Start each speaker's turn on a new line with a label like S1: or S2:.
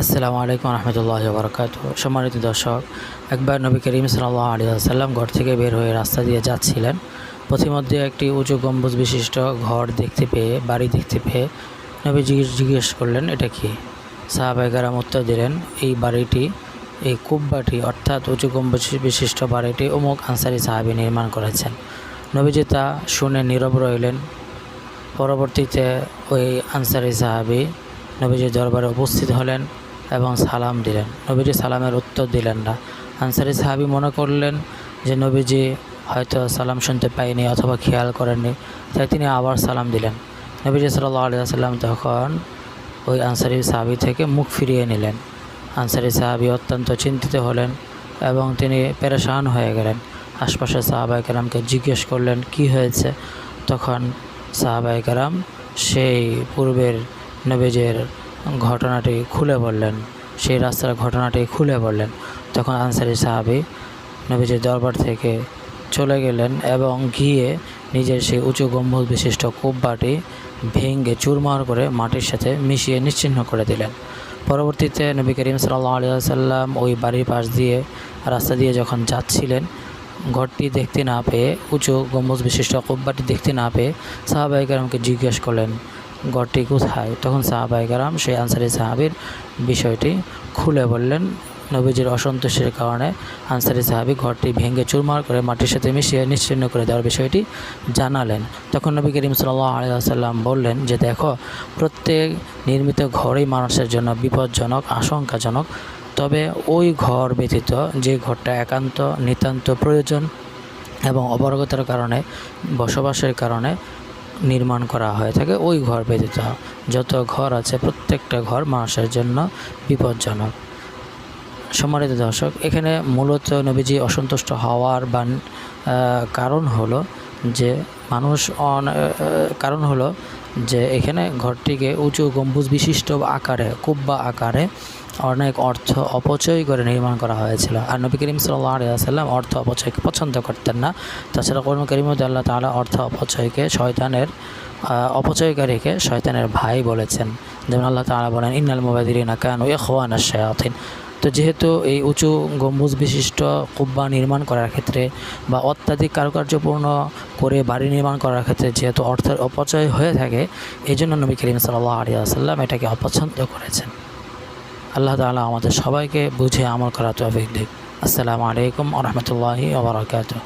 S1: আসসালামু আলাইকুম রহমতুল্লাহি ওয়া বারাকাতুহু। সম্মানিত দর্শক, একবার নবী করিম সাল্লাল্লাহু আলাইহি ওয়াসাল্লাম ঘর থেকে বের হয়ে রাস্তা দিয়ে যাচ্ছিলেন। পথিমধ্যে একটি উঁচু গম্বুজ বিশিষ্ট বাড়ি দেখতে পেয়ে নবী জিজ্ঞেস করলেন, এটা কি? সাহাবায়ে কেরাম উত্তর দিলেন, এই কুব্বাটি অর্থাৎ উঁচু গম্বুজ বিশিষ্ট বাড়িটি অমুক আনসারী সাহাবী নির্মাণ করেছেন। নবীজি তা শুনে নীরব রইলেন। পরবর্তীতে ওই আনসারী সাহাবী নবীজির দরবারে উপস্থিত হলেন এবং সালাম দিলেন। নবীজি সালামের উত্তর দিলেন না। আনসারী সাহাবী মনে করলেন যে নবীজি হয়তো সালাম শুনতে পায়নি অথবা খেয়াল করেননি, তাই তিনি আবার সালাম দিলেন। নবীজি সাল্লাল্লাহু আলাইহি ওয়াসাল্লাম তখন ওই আনসারী সাহাবী থেকে মুখ ফিরিয়ে নিলেন। আনসারী সাহাবী অত্যন্ত চিন্তিত হলেন এবং তিনি পেরেশান হয়ে গেলেন। আশপাশের সাহাবায়ে কেরামকে জিজ্ঞেস করলেন, কি হয়েছে? তখন সাহাবায়ে কেরাম সেই পূর্বের নবীজির ঘটনাটি খুলে বললেন, সেই রাস্তার ঘটনাটি খুলে বললেন। তখন আনসারী সাহাবী নবীজির দরবার থেকে চলে গেলেন এবং গিয়ে নিজের সেই উঁচু গম্বুজ বিশিষ্ট কুব্বাটি ভেঙে চুরমার করে মাটির সাথে মিশিয়ে নিশ্চিহ্ন করে দিলেন। পরবর্তীতে নবী করিম সাল্লাল্লাহু আলাইহি ওয়াসাল্লাম ওই বাড়ির পাশ দিয়ে রাস্তা দিয়ে যখন যাচ্ছিলেন, ঘরটি দেখতে না পেয়ে, উঁচু গম্বুজ বিশিষ্ট কুব্বাটি দেখতে না পেয়ে সাহাবায়ে কেরামকে জিজ্ঞেস করলেন, ঘরটি কোথায়? তখন সাহাবায়ে কেরাম সেই আনসারী সাহাবীর বিষয়টি খুলে বললেন। নবীজির অসন্তুষ্টির কারণে আনসারী সাহাবী ঘরটি ভেঙে চুরমার করে মাটির সাথে মিশিয়ে নিশ্চিহ্ন করে দেওয়ার বিষয়টি জানালেন। তখন নবী করিম সাল্লাল্লাহু আলাইহি ওয়াসাল্লাম বললেন যে, দেখো, প্রত্যেক নির্মিত ঘরই মানুষের জন্য বিপজ্জনক, আশঙ্কাজনক। তবে ওই ঘর ব্যতীত যে ঘরটা একান্ত নিতান্ত প্রয়োজন এবং অপারগতার কারণে, বসবাসের কারণে নির্মাণ করা হয়ে থাকে, ওই ঘর ব্যতীত যত ঘর আছে প্রত্যেকটা ঘর মানুষের জন্য বিপজ্জনক। সম্মানিত দর্শক, এখানে মূলত নবীজি অসন্তুষ্ট হওয়ার কারণ হলো যে এখানে ঘরটিকে উঁচু গম্বুজ বিশিষ্ট আকারে, কুব্বা আকারে অনেক অর্থ অপচয় করে নির্মাণ করা হয়েছিল। আর নবী করিম সাল্লাল্লাহু আলাইহি ওয়াসাল্লাম অর্থ অপচয়কে পছন্দ করতেন না। তাছাড়া কোরআন কারীমে আল্লাহ তাআলা অর্থ অপচয়কারীকে শয়তানের ভাই বলেছেন। যেমন আল্লাহ তাআলা বলেন, ইন্নাল মুবাযযিরিনা কানু ইখওয়ানাশ শায়াতিন। তো যেহেতু এই উঁচু গম্বুজ বিশিষ্ট কুব্বা নির্মাণ করার ক্ষেত্রে বা অত্যাধিক কারুকার্যপূর্ণ করে বাড়ি নির্মাণ করার ক্ষেত্রে যেহেতু অর্থের অপচয় হয়ে থাকে, এই জন্য নবী করিম সাল্লাল্লাহু আলাইহি ওয়াসাল্লাম এটাকে অপছন্দ করেছেন। আল্লাহ তাআলা আমাদের সবাইকে বুঝে আমল করার তৌফিক দিক। আসসালামু আলাইকুম ওয়া রাহমাতুল্লাহি ওয়া বারাকাতুহু।